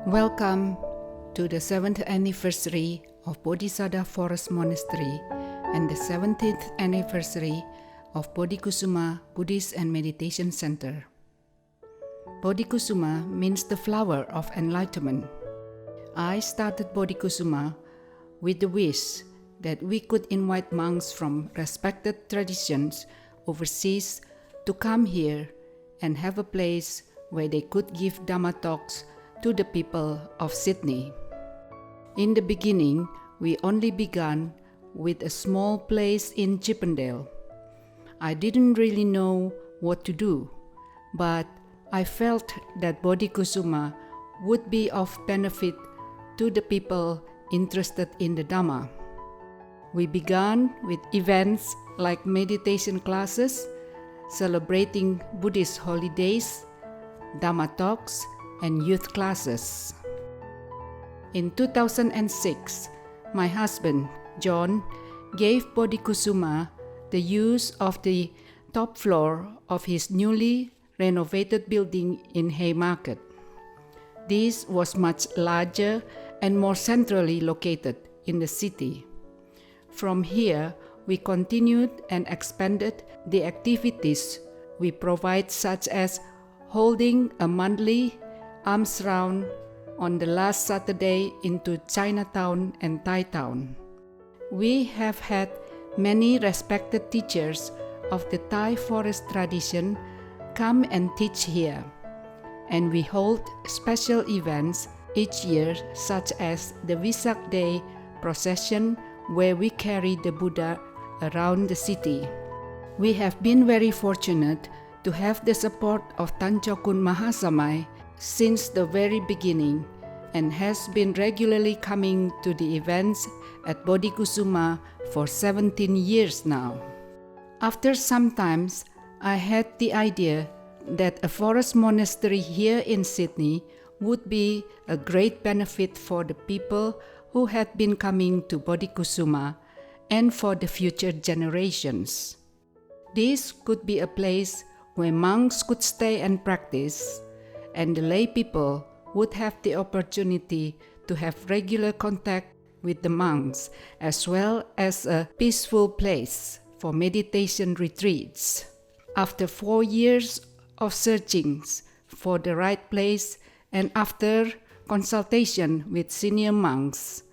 Welcome to the 7th anniversary of Bodhisaddha Forest Monastery and the 17th anniversary of Bodhikusuma Buddhist and Meditation Centre. Bodhikusuma means the flower of enlightenment. I started Bodhikusuma with the wish that we could invite monks from respected traditions overseas to come here and have a place where they could give Dhamma talks to the people of Sydney. In the beginning, we only began with a small place in Chippendale. I didn't really know what to do, but I felt that Bodhikusuma would be of benefit to the people interested in the Dhamma. We began with events like meditation classes, celebrating Buddhist holidays, Dhamma talks, and youth classes. In 2006, my husband, John, gave Bodhikusuma the use of the top floor of his newly renovated building in Haymarket. This was much larger and more centrally located in the city. From here, we continued and expanded the activities we provide, such as holding a monthly alms round on the last Saturday into Chinatown and Thai Town. We have had many respected teachers of the Thai forest tradition come and teach here, and we hold special events each year, such as the Vesak Day procession, where we carry the Buddha around the city. We have been very fortunate to have the support of Tanchokun Mahasamai since the very beginning, and has been regularly coming to the events at Bodhikusuma for 17 years now. After some time, I had the idea that a forest monastery here in Sydney would be a great benefit for the people who had been coming to Bodhikusuma and for the future generations. This could be a place where monks could stay and practice, and the lay people would have the opportunity to have regular contact with the monks, as well as a peaceful place for meditation retreats. After 4 years of searching for the right place and after consultation with senior monks,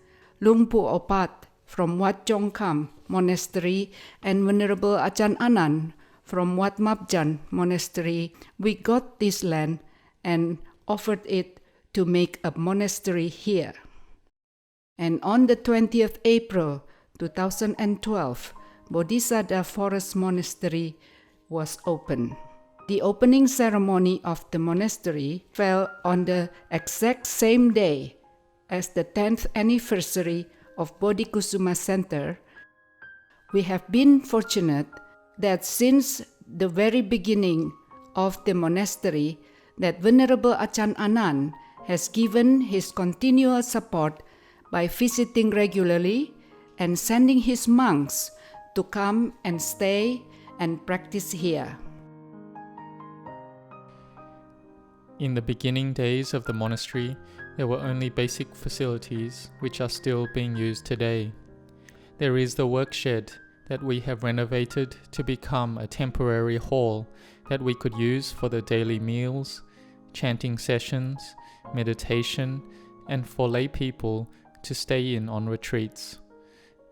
Luang Pu Opat from Wat Chong Kham Monastery and Venerable Ajahn Anan from Wat Mapjan Monastery, we got this land and offered it to make a monastery here. And on the 20th April 2012, Bodhisaddha Forest Monastery was opened. The opening ceremony of the monastery fell on the exact same day as the 10th anniversary of Bodhikusuma Centre. We have been fortunate that since the very beginning of the monastery, that Venerable Ajahn Anan has given his continual support by visiting regularly and sending his monks to come and stay and practice here. In the beginning days of the monastery, there were only basic facilities which are still being used today. There is the work shed that we have renovated to become a temporary hall that we could use for the daily meals, chanting sessions, meditation, and for lay people to stay in on retreats.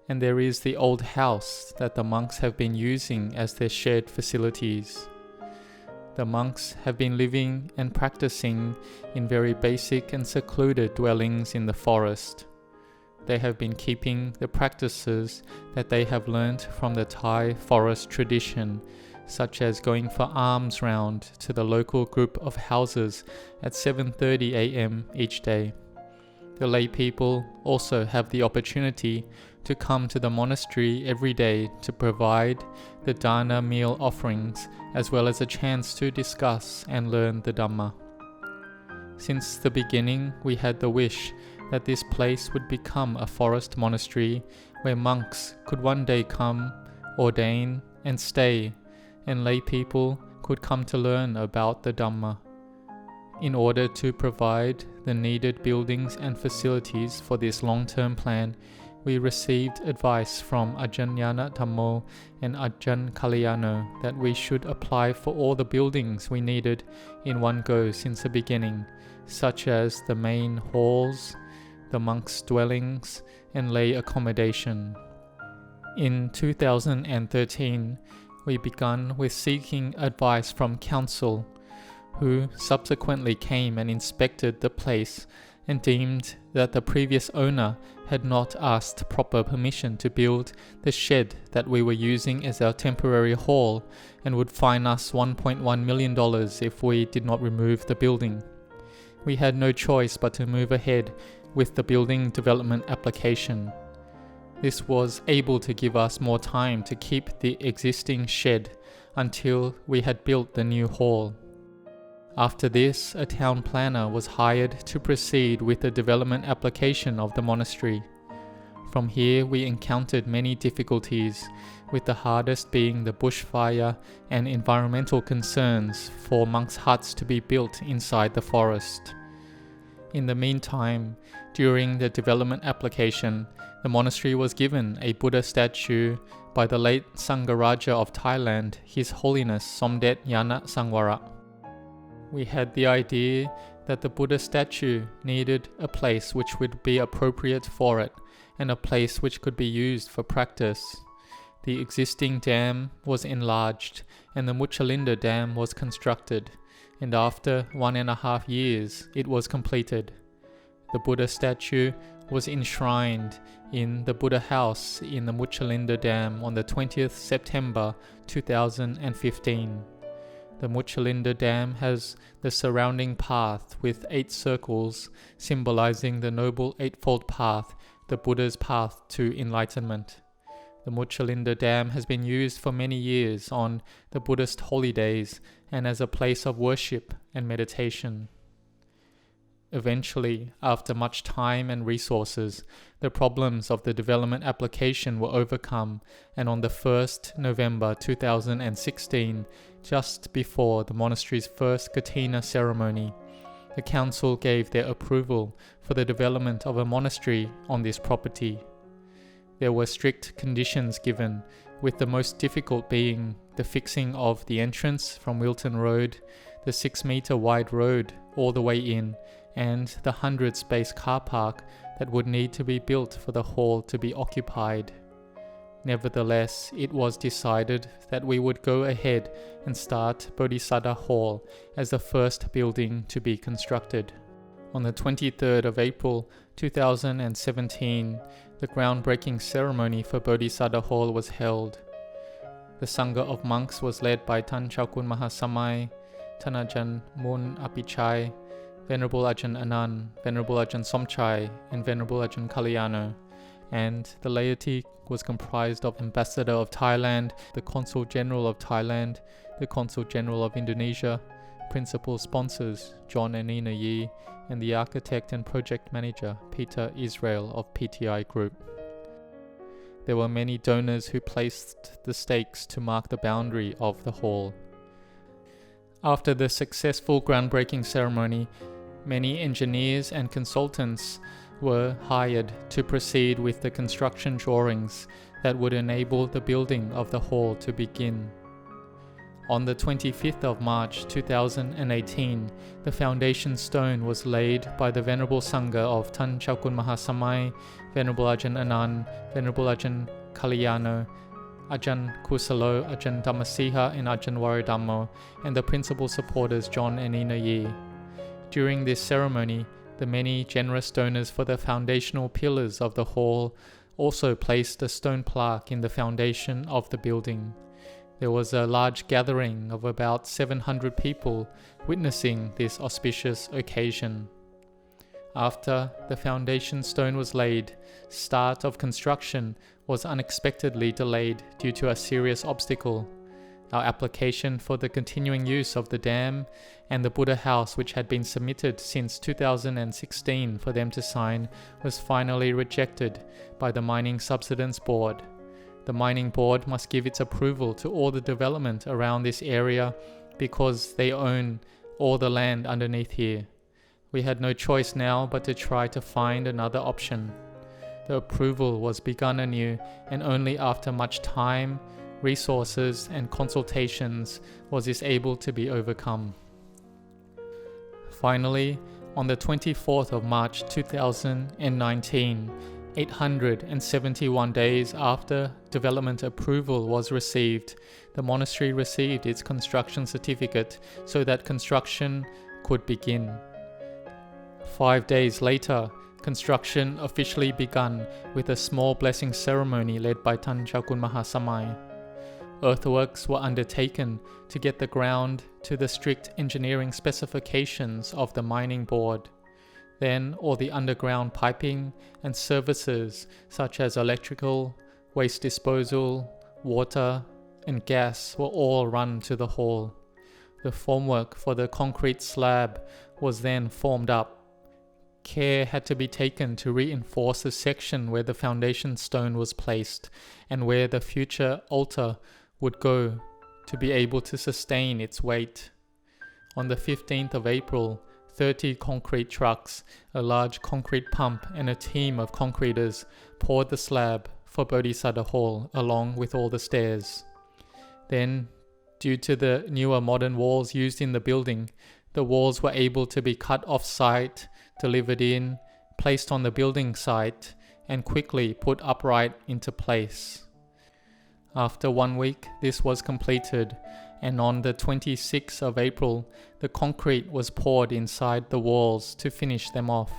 And there is the old house that the monks have been using as their shared facilities. The monks have been living and practicing in very basic and secluded dwellings in the forest. They have been keeping the practices that they have learnt from the Thai forest tradition, such as going for alms round to the local group of houses at 7:30 a.m. each day. The lay people also have the opportunity to come to the monastery every day to provide the dana meal offerings, as well as a chance to discuss and learn the Dhamma. Since the beginning, we had the wish that this place would become a forest monastery where monks could one day come, ordain, and stay, and lay people could come to learn about the Dhamma. In order to provide the needed buildings and facilities for this long-term plan, we received advice from Ajahn Yana Dhammo and Ajahn Kalyano that we should apply for all the buildings we needed in one go since the beginning, such as the main halls, the monks' dwellings, and lay accommodation. In 2013, we began with seeking advice from council, who subsequently came and inspected the place and deemed that the previous owner had not asked proper permission to build the shed that we were using as our temporary hall and would fine us $1.1 million if we did not remove the building. We had no choice but to move ahead with the building development application. This was able to give us more time to keep the existing shed until we had built the new hall. After this, a town planner was hired to proceed with the development application of the monastery. From here, we encountered many difficulties, with the hardest being the bushfire and environmental concerns for monks' huts to be built inside the forest. In the meantime, during the development application, the monastery was given a Buddha statue by the late Sangharaja of Thailand, His Holiness Somdet Yana Sangwara. We had the idea that the Buddha statue needed a place which would be appropriate for it, and a place which could be used for practice. The existing dam was enlarged, and the Muchalinda Dam was constructed, and after 1.5 years it was completed. The Buddha statue was enshrined in the Buddha house in the Muchalinda Dam on the 20th September 2015. The Muchalinda Dam has the surrounding path with 8 circles, symbolizing the Noble Eightfold Path, the Buddha's path to enlightenment. The Muchalinda Dam has been used for many years on the Buddhist holy days and as a place of worship and meditation. Eventually, after much time and resources, the problems of the development application were overcome, and on the 1st November 2016, just before the monastery's first Katina ceremony, the council gave their approval for the development of a monastery on this property. There were strict conditions given, with the most difficult being the fixing of the entrance from Wilton Road, the 6-metre wide road all the way in, and the 100-space car park that would need to be built for the hall to be occupied. Nevertheless, it was decided that we would go ahead and start Bodhisaddha Hall as the first building to be constructed. On the 23rd of April 2017, the groundbreaking ceremony for Bodhisaddha Hall was held. The Sangha of monks was led by Tan Chaukun Mahasamai, Tan Ajahn Mun Apichai, Venerable Ajahn Anand, Venerable Ajahn Somchai, and Venerable Ajahn Kalyano, and the laity was comprised of Ambassador of Thailand, the Consul General of Thailand, the Consul General of Indonesia, principal sponsors John and Nina Yi, and the architect and project manager Peter Israel of PTI Group. There were many donors who placed the stakes to mark the boundary of the hall. After the successful groundbreaking ceremony, many engineers and consultants were hired to proceed with the construction drawings that would enable the building of the hall to begin. On the 25th of March 2018, the foundation stone was laid by the Venerable Sangha of Tan Chaukun Mahasamai, Venerable Ajahn Anand, Venerable Ajahn Kalyano, Ajahn Kusalo, Ajahn Dhammasiha, and Ajahn Waradhammo, and the principal supporters John and Nina Yi. During this ceremony, the many generous donors for the foundational pillars of the hall also placed a stone plaque in the foundation of the building. There was a large gathering of about 700 people witnessing this auspicious occasion. After the foundation stone was laid, start of construction was unexpectedly delayed due to a serious obstacle. Our application for the continuing use of the dam and the Buddha house, which had been submitted since 2016 for them to sign, was finally rejected by the Mining Subsidence Board. The Mining Board must give its approval to all the development around this area because they own all the land underneath here. We had no choice now but to try to find another option. The approval was begun anew, and only after much time, resources, and consultations was this able to be overcome. Finally, on the 24th of March 2019, 871 days after development approval was received, the monastery received its construction certificate so that construction could begin. 5 days later, construction officially begun with a small blessing ceremony led by Tan Chakun Mahasamai. Earthworks were undertaken to get the ground to the strict engineering specifications of the mining board. Then all the underground piping and services such as electrical, waste disposal, water, and gas were all run to the hall. The formwork for the concrete slab was then formed up. Care had to be taken to reinforce the section where the foundation stone was placed and where the future altar would go to be able to sustain its weight. On the 15th of April, 30 concrete trucks, a large concrete pump, and a team of concreters poured the slab for Bodhisaddha Hall along with all the stairs. Then, due to the newer modern walls used in the building, the walls were able to be cut off-site, delivered in, placed on the building site, and quickly put upright into place. After 1 week, this was completed, and on the 26th of April, the concrete was poured inside the walls to finish them off.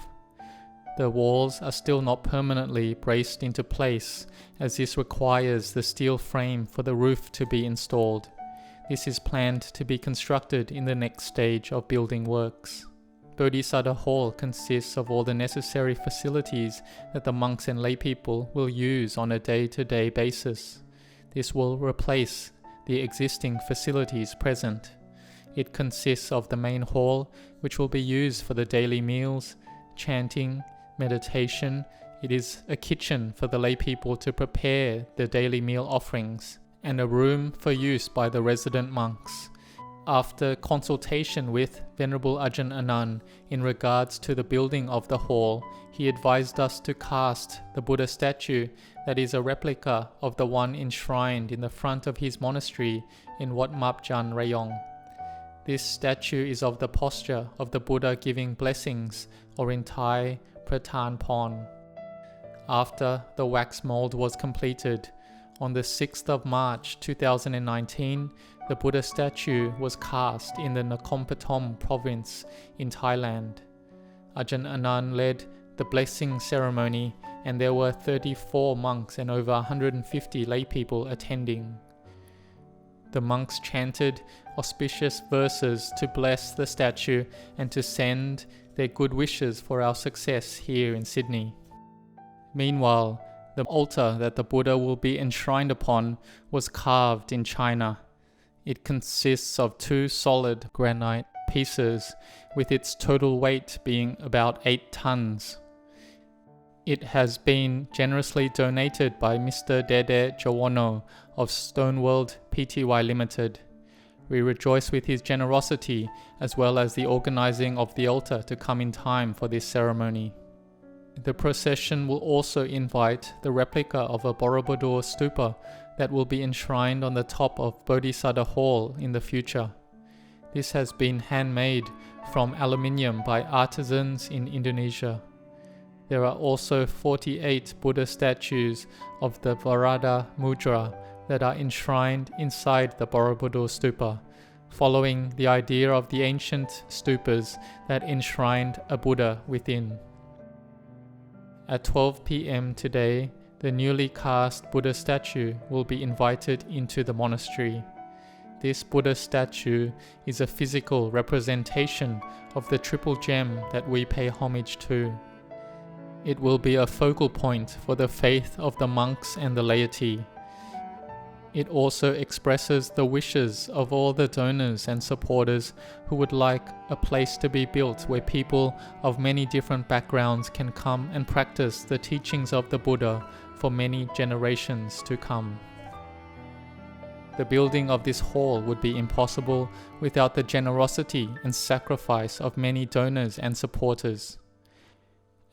The walls are still not permanently braced into place, as this requires the steel frame for the roof to be installed. This is planned to be constructed in the next stage of building works. Bodhisaddha Hall consists of all the necessary facilities that the monks and laypeople will use on a day-to-day basis. This will replace the existing facilities present. It consists of the main hall, which will be used for the daily meals, chanting, meditation. It is a kitchen for the laypeople to prepare the daily meal offerings, and a room for use by the resident monks. After consultation with Venerable Ajahn Anan in regards to the building of the hall, he advised us to cast the Buddha statue that is a replica of the one enshrined in the front of his monastery in Wat Mapjan Rayong. This statue is of the posture of the Buddha giving blessings, or in Thai, Pratan Pon. After the wax mold was completed, on the 6th of March 2019, the Buddha statue was cast in the Nakhon Pathom province in Thailand. Ajahn Anan led the blessing ceremony, and there were 34 monks and over 150 laypeople attending. The monks chanted auspicious verses to bless the statue and to send their good wishes for our success here in Sydney. Meanwhile, the altar that the Buddha will be enshrined upon was carved in China. It consists of 2 solid granite pieces, with its total weight being about 8 tons. It has been generously donated by Mr. Dede Jawono of Stoneworld Pty Limited. We rejoice with his generosity, as well as the organizing of the altar to come in time for this ceremony. The procession will also invite the replica of a Borobudur stupa that will be enshrined on the top of Bodhisaddha Hall in the future. This has been handmade from aluminium by artisans in Indonesia. There are also 48 Buddha statues of the Varada Mudra that are enshrined inside the Borobudur stupa, following the idea of the ancient stupas that enshrined a Buddha within. At 12 p.m. today, the newly cast Buddha statue will be invited into the monastery. This Buddha statue is a physical representation of the triple gem that we pay homage to. It will be a focal point for the faith of the monks and the laity. It also expresses the wishes of all the donors and supporters who would like a place to be built where people of many different backgrounds can come and practice the teachings of the Buddha for many generations to come. The building of this hall would be impossible without the generosity and sacrifice of many donors and supporters.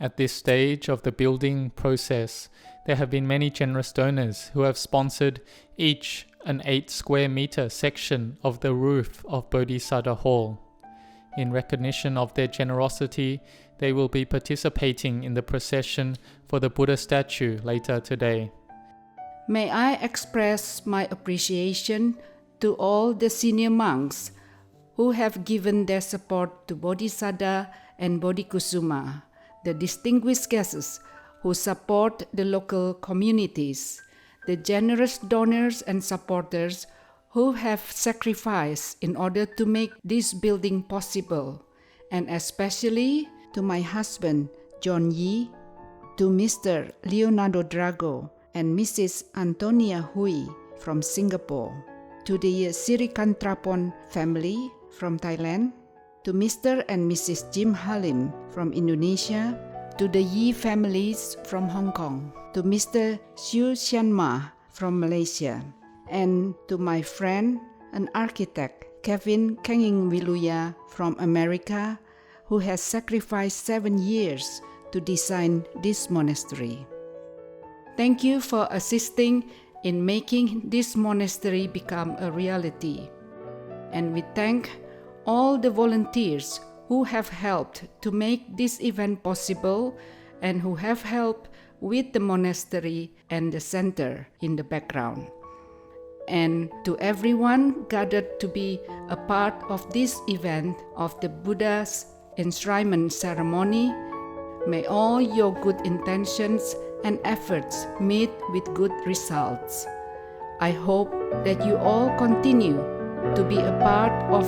At this stage of the building process, there have been many generous donors who have sponsored each an 8 square meter section of the roof of Bodhisaddha Hall. In recognition of their generosity, they will be participating in the procession for the Buddha statue later today. May I express my appreciation to all the senior monks who have given their support to Bodhisaddha and Bodhikusuma, the distinguished guests who support the local communities, the generous donors and supporters who have sacrificed in order to make this building possible, and especially to my husband, John Yi, to Mr. Leonardo Drago and Mrs. Antonia Hui from Singapore, to the Sirikantrapon family from Thailand, to Mr. and Mrs. Jim Halim from Indonesia, to the Yi families from Hong Kong, to Mr. Xu Xianma from Malaysia, and to my friend, an architect, Kevin Kenging Wiluya from America, who has sacrificed 7 years to design this monastery. Thank you for assisting in making this monastery become a reality. And we thank all the volunteers who have helped to make this event possible and who have helped with the monastery and the center in the background. And to everyone gathered to be a part of this event of the Buddha's Enshrinement ceremony, may all your good intentions and efforts meet with good results. I hope that you all continue to be a part of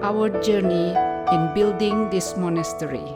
our journey in building this monastery.